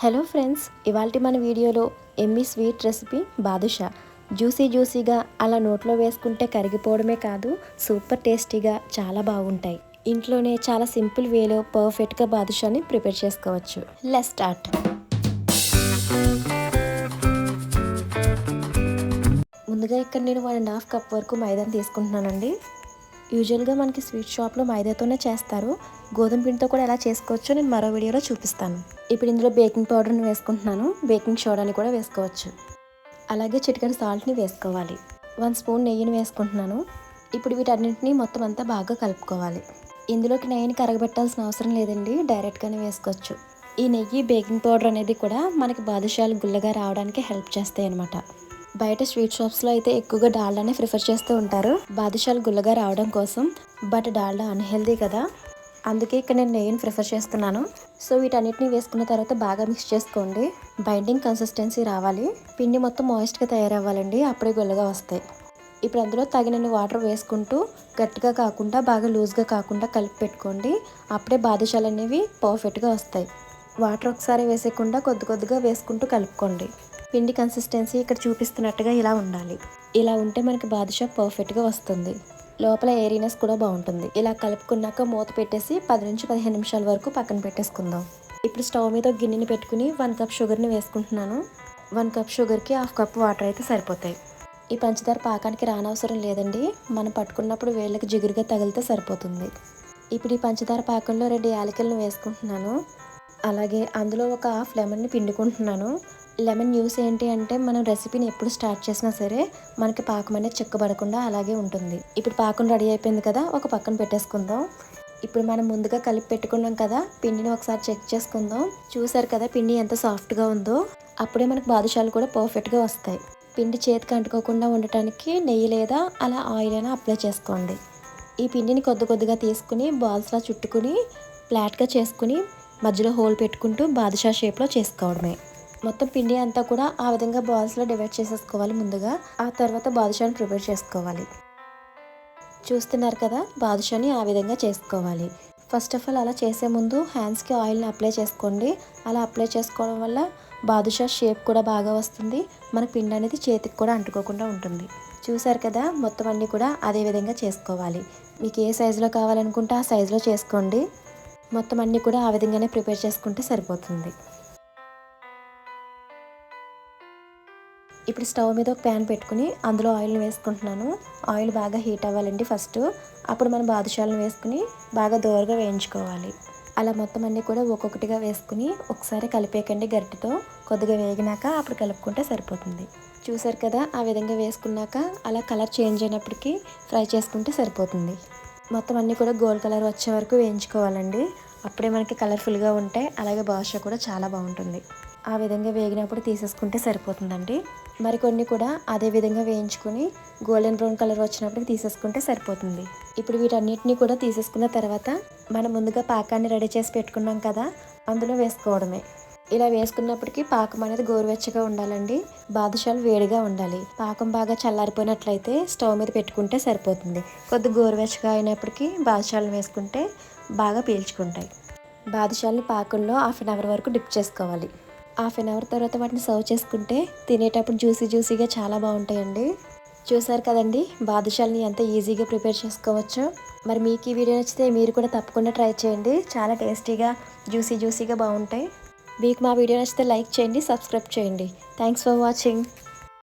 Hello friends, ఇవాల్టి మన వీడియోలో ఎమ్మీ స్వీట్ రెసిపీ బాదుషా. జ్యూసీగా అలా నోట్లో వేసుకుంటే కరిగిపోవడమే కాదు, సూపర్ టేస్టీగా చాలా బాగుంటాయి. ఇంట్లోనే చాలా సింపుల్ వేలో పర్ఫెక్ట్గా బాదుషాని ప్రిపేర్ చేసుకోవచ్చు. Let's start. ముందుగా ఇక్కడ నేను 1.5 కప్ వరకు మైదాని తీసుకుంటున్నానండి. యూజువల్గా మనకి స్వీట్ షాప్లో మైదాతోనే చేస్తారు. గోధుమ పిండితో కూడా ఎలా చేసుకోవచ్చో నేను మరో వీడియోలో చూపిస్తాను. ఇప్పుడు ఇందులో బేకింగ్ పౌడర్ని వేసుకుంటున్నాను. బేకింగ్ సోడాని కూడా వేసుకోవచ్చు. అలాగే చిటికెడు సాల్ట్ని వేసుకోవాలి. 1 స్పూన్ నెయ్యిని వేసుకుంటున్నాను. ఇప్పుడు వీటన్నింటినీ మొత్తం అంతా బాగా కలుపుకోవాలి. ఇందులోకి నెయ్యిని కరగబెట్టాల్సిన అవసరం లేదండి, డైరెక్ట్గానే వేసుకోవచ్చు. ఈ నెయ్యి బేకింగ్ పౌడర్ అనేది కూడా మనకి బాదుషాలు గుల్లగా రావడానికి హెల్ప్ చేస్తాయి అన్నమాట. బయట స్వీట్ షాప్స్లో అయితే ఎక్కువగా డాల్డానే ప్రిఫర్ చేస్తూ ఉంటారు బాదుషాలు గుల్లగా రావడం కోసం. బట్ డాల్డా అన్హెల్దీ కదా, అందుకే ఇక్కడ నేను నెయ్యిని ప్రిఫర్ చేస్తున్నాను. సో వీటన్నిటిని వేసుకున్న తర్వాత బాగా మిక్స్ చేసుకోండి. బైండింగ్ కన్సిస్టెన్సీ రావాలి. పిండి మొత్తం మాయిస్ట్గా తయారవ్వాలండి, అప్పుడే గుల్లగా వస్తాయి. ఇప్పుడు అందులో తగినన్ని వాటర్ వేసుకుంటూ గట్టిగా కాకుండా బాగా లూజ్గా కాకుండా కలిపి పెట్టుకోండి. అప్పుడే బాదుషాలు అనేవి పర్ఫెక్ట్గా వస్తాయి. వాటర్ ఒకసారి వేసేయకుండా కొద్దిగా వేసుకుంటూ కలుపుకోండి. పిండి కన్సిస్టెన్సీ ఇక్కడ చూపిస్తున్నట్టుగా ఇలా ఉండాలి. ఇలా ఉంటే మనకి బాదుషా పర్ఫెక్ట్గా వస్తుంది. లోపల ఏరీనెస్ కూడా బాగుంటుంది. ఇలా కలుపుకున్నాక మూత పెట్టేసి 10 నుంచి 15 నిమిషాల వరకు పక్కన పెట్టేసుకుందాం. ఇప్పుడు స్టవ్ మీద ఒక గిన్నెని పెట్టుకుని 1 కప్ షుగర్ని వేసుకుంటున్నాను. 1 కప్ షుగర్కి 1/2 కప్ వాటర్ అయితే సరిపోతాయి. ఈ పంచదార పాకానికి రానవసరం లేదండి, మనం పట్టుకున్నప్పుడు వేళ్ళకి జిగురుగా తగిలితే సరిపోతుంది. ఇప్పుడు ఈ పంచదార పాకంలో 2 యాలకులను వేసుకుంటున్నాను. అలాగే అందులో ఒక 1/2 లెమన్ని పిండుకుంటున్నాను. లెమన్ యూస్ ఏంటి అంటే మనం రెసిపీని ఎప్పుడు స్టార్ట్ చేసినా సరే మనకి పాకం అనేది చిక్కబడకుండా అలాగే ఉంటుంది. ఇప్పుడు పాకం రెడీ అయిపోయింది కదా, ఒక పక్కన పెట్టేసుకుందాం. ఇప్పుడు మనం ముందుగా కలిపి పెట్టుకున్నాం కదా, పిండిని ఒకసారి చెక్ చేసుకుందాం. చూసారు కదా పిండి ఎంత సాఫ్ట్గా ఉందో, అప్పుడే మనకు బాదుషాలు కూడా పర్ఫెక్ట్గా వస్తాయి. పిండి చేతికి అంటుకోకుండా ఉండటానికి నెయ్యి లేదా అలా ఆయిల్ అయినా అప్లై చేసుకోండి. ఈ పిండిని కొద్దిగా తీసుకుని బాల్స్లా చుట్టుకుని ఫ్లాట్గా చేసుకుని మధ్యలో హోల్ పెట్టుకుంటూ బాదుషా షేప్లో చేసుకోవడమే. మొత్తం పిండి అంతా కూడా ఆ విధంగా బాల్స్లో డివైడ్ చేసేసుకోవాలి ముందుగా. ఆ తర్వాత బాదుషాని ప్రిపేర్ చేసుకోవాలి. చూస్తున్నారు కదా, బాదుషాని ఆ విధంగా చేసుకోవాలి. ఫస్ట్ ఆఫ్ ఆల్ అలా చేసే ముందు హ్యాండ్స్కి ఆయిల్ని అప్లై చేసుకోండి. అలా అప్లై చేసుకోవడం వల్ల బాదుషా షేప్ కూడా బాగా వస్తుంది. మన పిండి అనేది చేతికి కూడా అంటుకోకుండా ఉంటుంది. చూసారు కదా, మొత్తం అన్నీ కూడా అదే విధంగా చేసుకోవాలి. మీకు ఏ సైజులో కావాలనుకుంటే ఆ సైజులో చేసుకోండి. మొత్తం అన్నీ కూడా ఆ విధంగానే ప్రిపేర్ చేసుకుంటే సరిపోతుంది. ఇప్పుడు స్టవ్ మీద ఒక ప్యాన్ పెట్టుకుని అందులో ఆయిల్ని వేసుకుంటున్నాను. ఆయిల్ బాగా హీట్ అవ్వాలండి ఫస్ట్. అప్పుడు మనం బాదుషాలను వేసుకుని బాగా దోరగా వేయించుకోవాలి. అలా మొత్తం అన్నీ కూడా ఒక్కొక్కటిగా వేసుకుని ఒకసారి కలిపేయకండి గరిటెతో. కొద్దిగా వేగినాక అప్పుడు కలుపుకుంటే సరిపోతుంది. చూసారు కదా, ఆ విధంగా వేసుకున్నాక అలా కలర్ చేంజ్ అయినప్పటికీ ఫ్రై చేసుకుంటే సరిపోతుంది. మొత్తం అన్నీ కూడా గోల్డ్ కలర్ వచ్చే వరకు వేయించుకోవాలండి. అప్పుడే మనకి కలర్ఫుల్గా ఉంటాయి. అలాగే బాదుషా కూడా చాలా బాగుంటుంది. ఆ విధంగా వేగినప్పుడు తీసేసుకుంటే సరిపోతుందండి. మరికొన్ని కూడా అదే విధంగా వేయించుకొని గోల్డెన్ బ్రౌన్ కలర్ వచ్చినప్పుడు తీసేసుకుంటే సరిపోతుంది. ఇప్పుడు వీటన్నిటిని కూడా తీసేసుకున్న తర్వాత మనం ముందుగా పాకాన్ని రెడీ చేసి పెట్టుకున్నాం కదా, అందులో వేసుకోవడమే. ఇలా వేసుకున్నప్పటికీ పాకం అనేది గోరువెచ్చగా ఉండాలండి. బాదుషాలు వేడిగా ఉండాలి. పాకం బాగా చల్లారిపోయినట్లయితే స్టవ్ మీద పెట్టుకుంటే సరిపోతుంది. కొద్దిగా గోరువెచ్చగా అయినప్పటికీ బాదుషాలను వేసుకుంటే బాగా పీల్చుకుంటాయి. బాదుషాలని పాకంలో 1/2 అవర్ వరకు డిప్ చేసుకోవాలి. 1/2 అవర్ తర్వాత వాటిని సర్వ్ చేసుకుంటే తినేటప్పుడు జ్యూసీగా చాలా బాగుంటాయండి. చూసారు కదండి, బాదుషాలని ఎంత ఈజీగా ప్రిపేర్ చేసుకోవచ్చో. మరి మీకు ఈ వీడియో నచ్చితే మీరు కూడా తప్పకుండా ట్రై చేయండి. చాలా టేస్టీగా జ్యూసీగా బాగుంటాయి. మీకు మా వీడియో నచ్చితే లైక్ చేయండి, సబ్స్క్రైబ్ చేయండి. Thanks for watching.